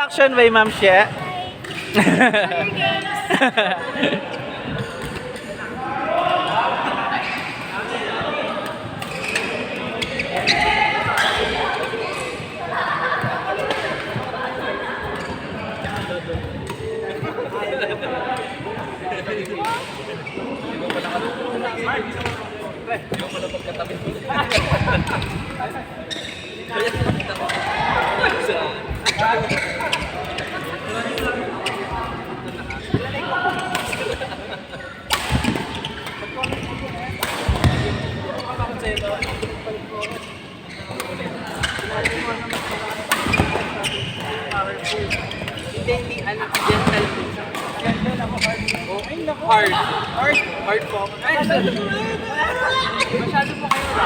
introduction by Ma'am Shea. Hindi, ano, gentle po siya. Gentle ako, hard. Hard. Hard? Hard po. Ay, masyado po kayo ba?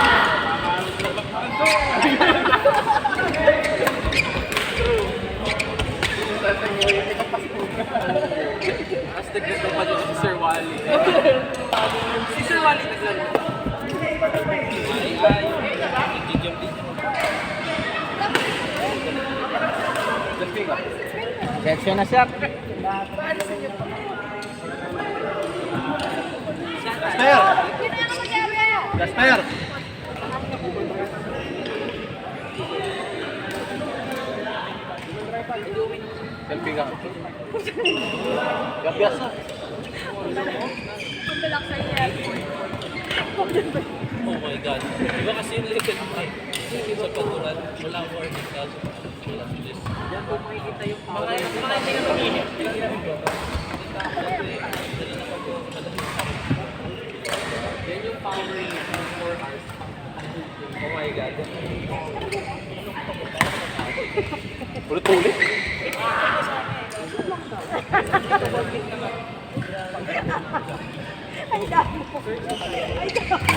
As nag-gusto pa dito si Sir Wally. Si Sir Wally naglaro. Sensyo na, sir. Gaster! Gaster! Selfie ka. Gabiasa. Oh my God. Diba kasi yung little bike sa paguran, wala warning kasi wala this. Yan po makikita yung power. Mga hindi na pag-init. Yan yung power ng 4 hours. Oh my God. Ulit-ulit. Ay, dami mo. Ay, dami.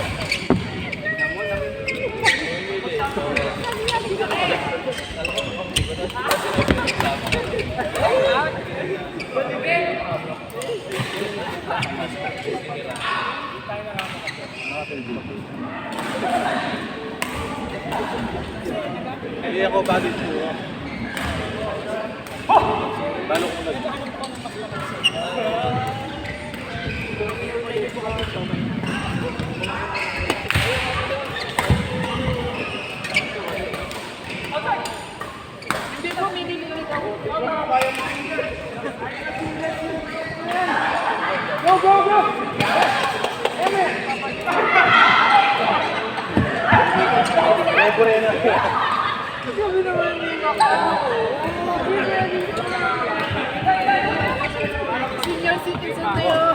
Hindi ako bagay po. Balok ko lang. Hindi po, minililit ako. Go, go, go! Sabi naman hindi ako. Senior citizen tayo.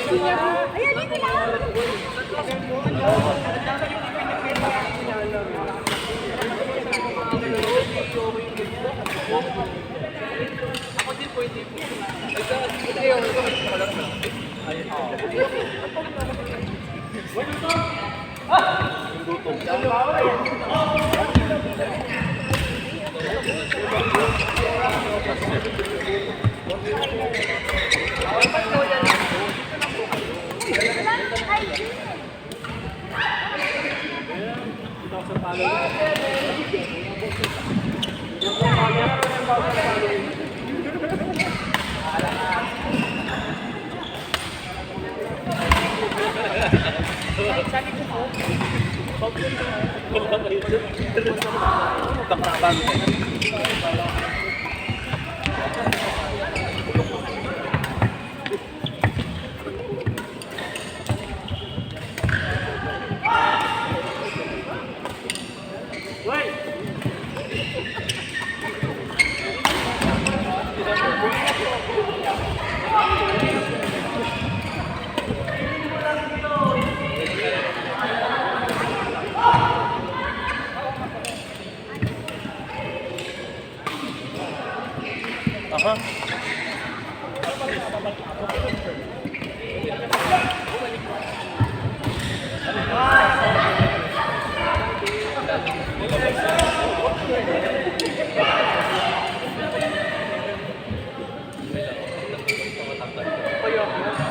Senior. Ayan, dito na. Ako din po, hindi po. Aha.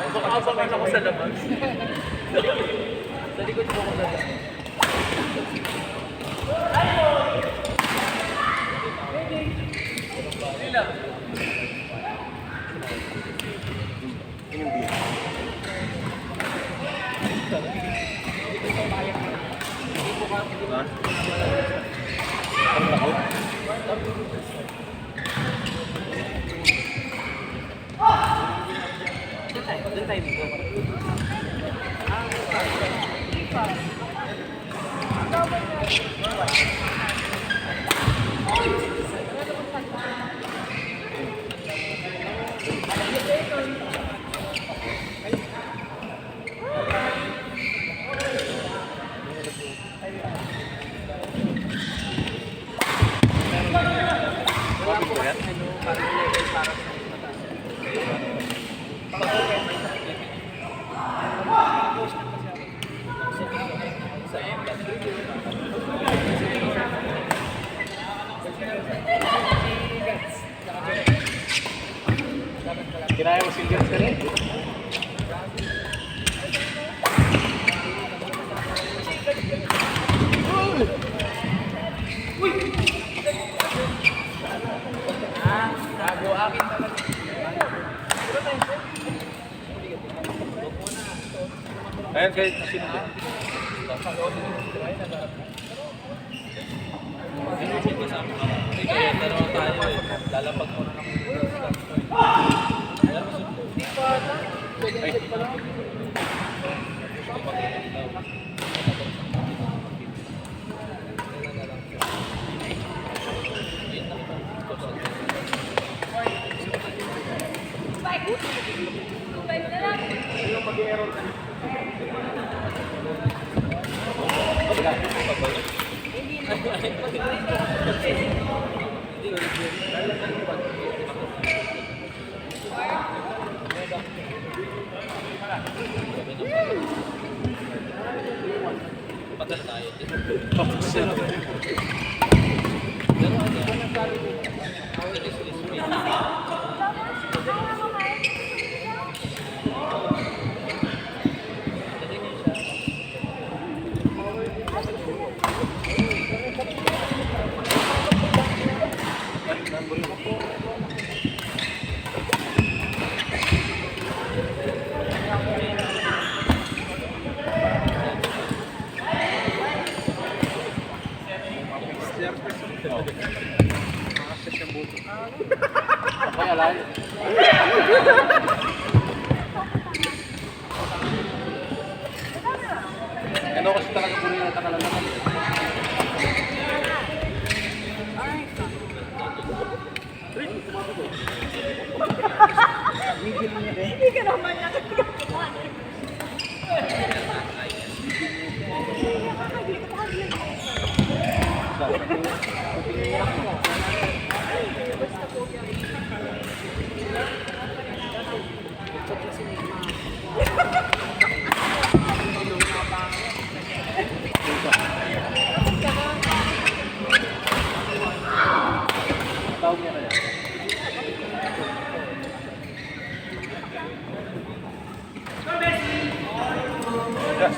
Baka ako sa labas. Sa likod po ako sa labas. Yung beer. Ha? Ang lakot? Doon tayo dito. Bakit ba yan? Parang level para sa Kinaya mo singles ka rin? Bago akin talaga. Ayan, kahit sino din. Kaya dalawa tayo eh. Lalapag mo na ng Patal tayo. Pero ano? Kaya lang. Ano kasi talaga po rin ang takalalaman. Hindi ka naman nakakagawa. Basta po yan.